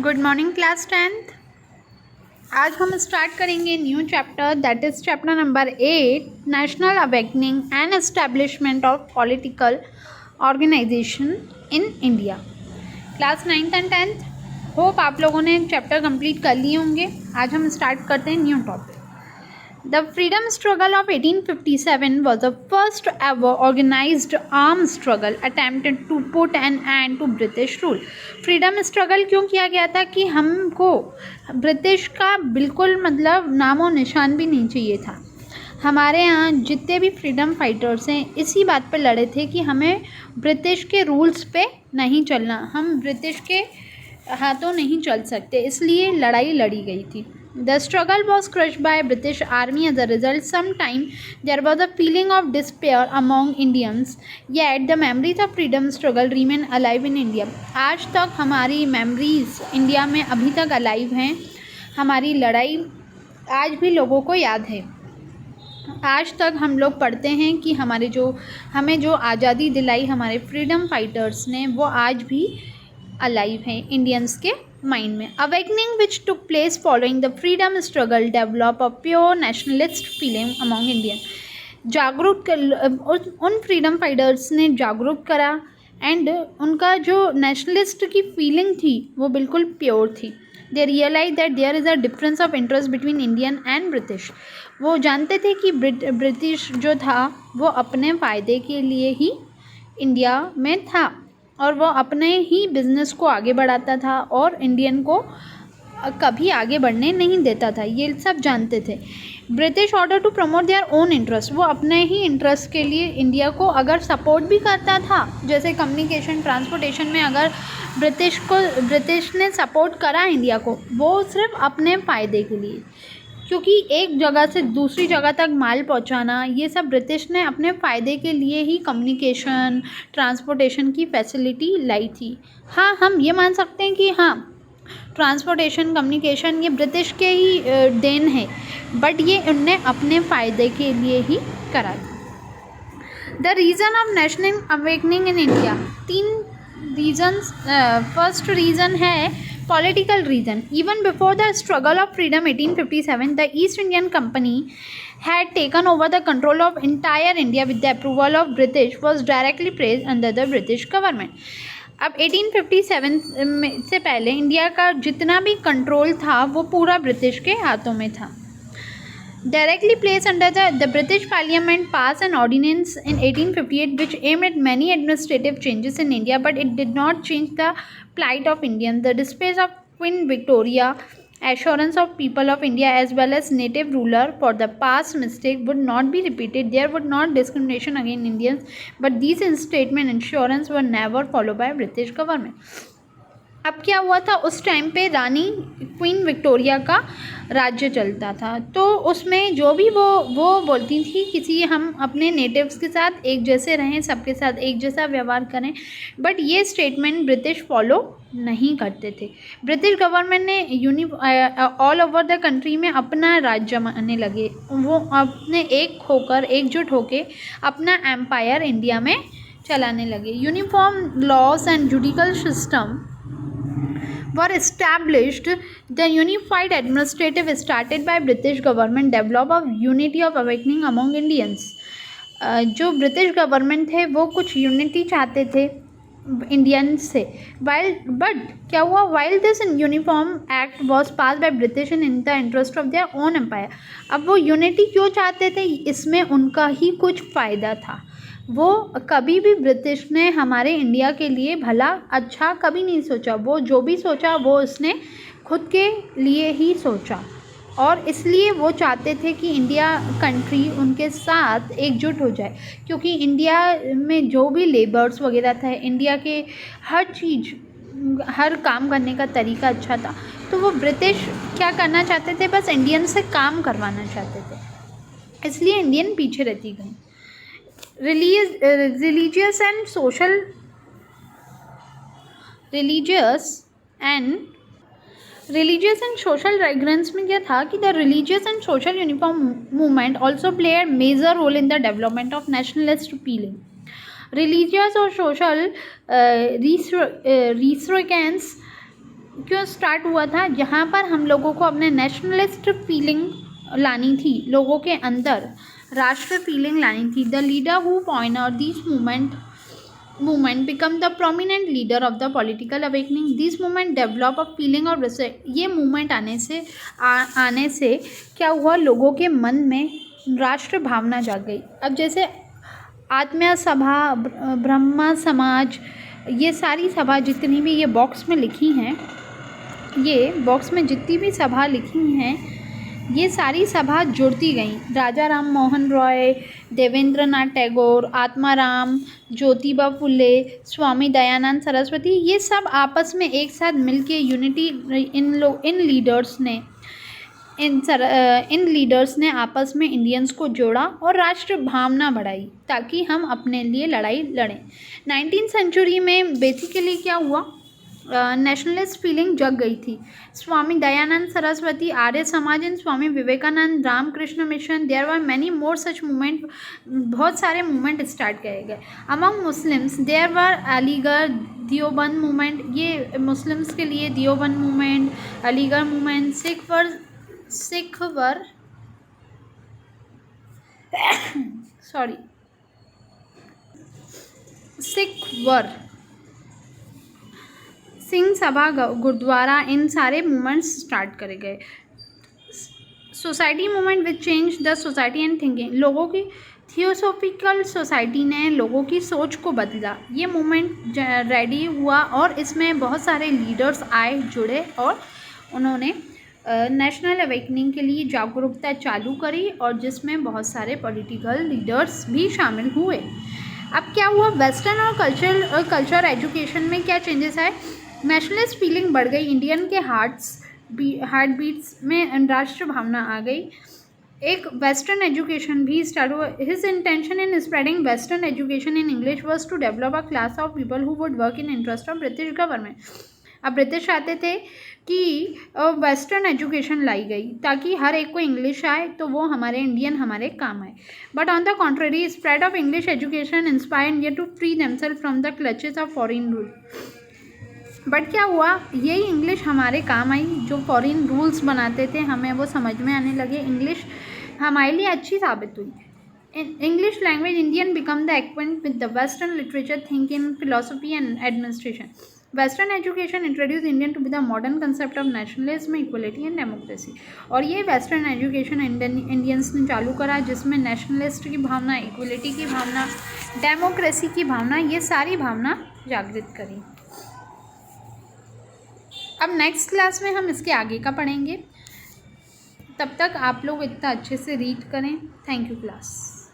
Good morning class 10th। आज हम start करेंगे new chapter that is chapter number 8 national awakening and establishment of political organisation in India. Class 9th and 10th, hope आप लोगों ने chapter complete कर लिए होंगे। आज हम स्टार्ट करते हैं new topic. The freedom struggle of 1857 was the first ever organized armed struggle attempted to put an end to British rule. Freedom struggle क्यों किया गया था कि हमको ब्रिटिश का बिल्कुल मतलब नामो निशान भी नहीं चाहिए था। हमारे यहाँ जितने भी फ्रीडम फाइटर्स हैं इसी बात पर लड़े थे कि हमें ब्रिटिश के रूल्स पे नहीं चलना, हम ब्रिटिश के हाथों नहीं चल सकते, इसलिए लड़ाई लड़ी गई थी। The struggle was crushed by British Army as a result. Sometime there was a feeling of despair among Indians, yet the memories of freedom struggle remain alive in India. आज तक हमारी मेमोरीज इंडिया में अभी तक alive हैं। हमारी लड़ाई आज भी लोगों को याद है। आज तक हम लोग पढ़ते हैं कि हमें जो आज़ादी दिलाई हमारे फ्रीडम फाइटर्स ने, वो आज भी अलाइव है इंडियंस के माइंड में। Awakening which took place following the freedom struggle develop a pure nationalist feeling among Indian. उन फ्रीडम फाइटर्स ने जागरूक करा एंड उनका जो नेशनलिस्ट की फीलिंग थी वो बिल्कुल प्योर थी। They realise that there is a difference of interest between Indian and British. वो जानते थे कि ब्रिटिश जो था वो अपने फ़ायदे के लिए ही इंडिया में था और वो अपने ही बिज़नेस को आगे बढ़ाता था और इंडियन को कभी आगे बढ़ने नहीं देता था, ये सब जानते थे। British order to promote their own interest, वो अपने ही इंटरेस्ट के लिए इंडिया को अगर सपोर्ट भी करता था, जैसे कम्युनिकेशन ट्रांसपोर्टेशन में अगर ब्रिटिश ने सपोर्ट करा इंडिया को, वो सिर्फ अपने फ़ायदे के लिए, क्योंकि एक जगह से दूसरी जगह तक माल पहुंचाना ये सब ब्रिटिश ने अपने फ़ायदे के लिए ही कम्युनिकेशन ट्रांसपोर्टेशन की फैसिलिटी लाई थी। हाँ, हम ये मान सकते हैं कि हाँ, ट्रांसपोर्टेशन कम्युनिकेशन ये ब्रिटिश के ही देन है, बट ये उनने अपने फ़ायदे के लिए ही करा था। The reason of national awakening in India, 3 reasons. First reason है political reason. Even before the struggle of freedom 1857, the East Indian Company had taken over the control of entire India with the approval of British, was directly placed under the British government. अब 1857 से पहले India का जितना भी control था वो पूरा British के हाथों में था। Directly placed under the British Parliament passed an ordinance in 1858 which aimed at many administrative changes in India, but it did not change the plight of Indians. The dispatch of Queen Victoria, assurance of people of India as well as native ruler for the past mistake would not be repeated. There would not discrimination against Indians, but these statement insurance were never followed by British government. अब क्या हुआ था, उस time पे रानी queen Victoria का राज्य चलता था, तो उसमें जो भी वो बोलती थी किसी हम अपने नेटिव्स के साथ एक जैसे रहें, सबके साथ एक जैसा व्यवहार करें, बट ये स्टेटमेंट ब्रिटिश फॉलो नहीं करते थे। ब्रिटिश गवर्नमेंट ने ऑल ओवर द कंट्री में अपना राज्य जमाने लगे, वो अपने एकजुट होकर अपना एम्पायर इंडिया में चलाने लगे। Uniform laws and judicial system were established. The unified administrative started by British government develop a unity of awakening among Indians. जो ब्रिटिश गवर्नमेंट थे वो कुछ यूनिटी चाहते थे इंडियन से, बट क्या हुआ, while this uniform act was passed by British in the interest of their own empire. अब वो यूनिटी क्यों चाहते थे, इसमें उनका ही कुछ फ़ायदा था। वो कभी भी ब्रिटिश ने हमारे इंडिया के लिए भला अच्छा कभी नहीं सोचा, वो जो भी सोचा वो उसने खुद के लिए ही सोचा, और इसलिए वो चाहते थे कि इंडिया कंट्री उनके साथ एकजुट हो जाए, क्योंकि इंडिया में जो भी लेबर्स वगैरह था, इंडिया के हर काम करने का तरीका अच्छा था, तो वो ब्रिटिश क्या करना चाहते थे, बस इंडियन से काम करवाना चाहते थे, इसलिए इंडियन पीछे रहती गई। religious and social migrants में क्या था कि the religious and social uniform movement also play a major role in the development of nationalist feeling. Religious or social resurgence क्यों स्टार्ट हुआ था? जहाँ पर हम लोगों को अपने नेशनलिस्ट फीलिंग लानी थी, लोगों के अंदर राष्ट्र फीलिंग लानी थी. The leader who pioneered this movement become the prominent leader of the political awakening. This movement develop a feeling of respect. ये movement आने से क्या हुआ? लोगों के मन में राष्ट्र भावना जाग गई. अब जैसे आत्मीय सभा, ब्रह्मा समाज, ये सारी सभा जितनी भी ये बॉक्स में लिखी हैं, ये बॉक्स में जितनी भी सभा लिखी हैं, ये सारी सभा जुड़ती गई. राजा राम मोहन रॉय, देवेंद्र नाथ टैगोर, आत्माराम, ज्योतिबा फुले, स्वामी दयानंद सरस्वती, ये सब आपस में एक साथ मिलके यूनिटी, इन लीडर्स ने आपस में इंडियंस को जोड़ा और राष्ट्र भावना बढ़ाई ताकि हम अपने लिए लड़ाई लड़ें. 19th सेंचुरी में बेसिकली क्या हुआ? नेशनलिस्ट फीलिंग जग गई थी. Swami Dayanand Saraswati, Arya Samaj and Swami Vivekananda, Ramakrishna mission, there were many more such movement, बहुत सारे मूवमेंट स्टार्ट किए गए. Among Muslims there were Aligarh Deoband movement, ये मुस्लिम्स के लिए Deoband movement, Aligarh movement. Sikh were Singh Sabha, gurdwara, इन सारे मूवमेंट्स स्टार्ट करे गए. Society movement which change the society and thinking, लोगों की थियोसॉफिकल सोसाइटी ने लोगों की सोच को बदला. ये मूवमेंट रेडी हुआ और इसमें बहुत सारे लीडर्स आए, जुड़े और उन्होंने नेशनल अवेकनिंग के लिए जागरूकता चालू करी और जिसमें बहुत सारे पॉलिटिकल लीडर्स भी शामिल हुए. अब क्या हुआ? वेस्टर्न और कल्चर एजुकेशन में क्या चेंजेस आए? नेशनलिस्ट फीलिंग बढ़ गई, इंडियन के हार्ट बीट्स में राष्ट्र भावना आ गई. एक वेस्टर्न एजुकेशन भी स्टार्ट हुआ. His intention in spreading western education in English was to develop a class of people who would work in interest of British government. अब ब्रिटिश चाहते थे कि वेस्टर्न एजुकेशन लाई गई ताकि हर एक को इंग्लिश आए तो वो हमारे काम आए. But on the contrary, spread of English education inspired India to free themselves from the clutches of foreign rule. But क्या हुआ? यही इंग्लिश हमारे काम आई. जो फॉरेन रूल्स बनाते थे हमें वो समझ में आने लगे. इंग्लिश हमारे लिए अच्छी साबित हुई. English language Indian become the acquaint with the western literature, thinking, philosophy and administration. Western education introduce Indian to be the modern concept of nationalism, equality and democracy. और ये वेस्टर्न एजुकेशन इंडियंस ने चालू करा जिसमें nationalist की भावना, equality की भावना, democracy की भावना, ये सारी भावना जागृत करी. अब नेक्स्ट क्लास में हम इसके आगे का पढ़ेंगे. तब तक आप लोग इतना अच्छे से रीड करें. Thank you class.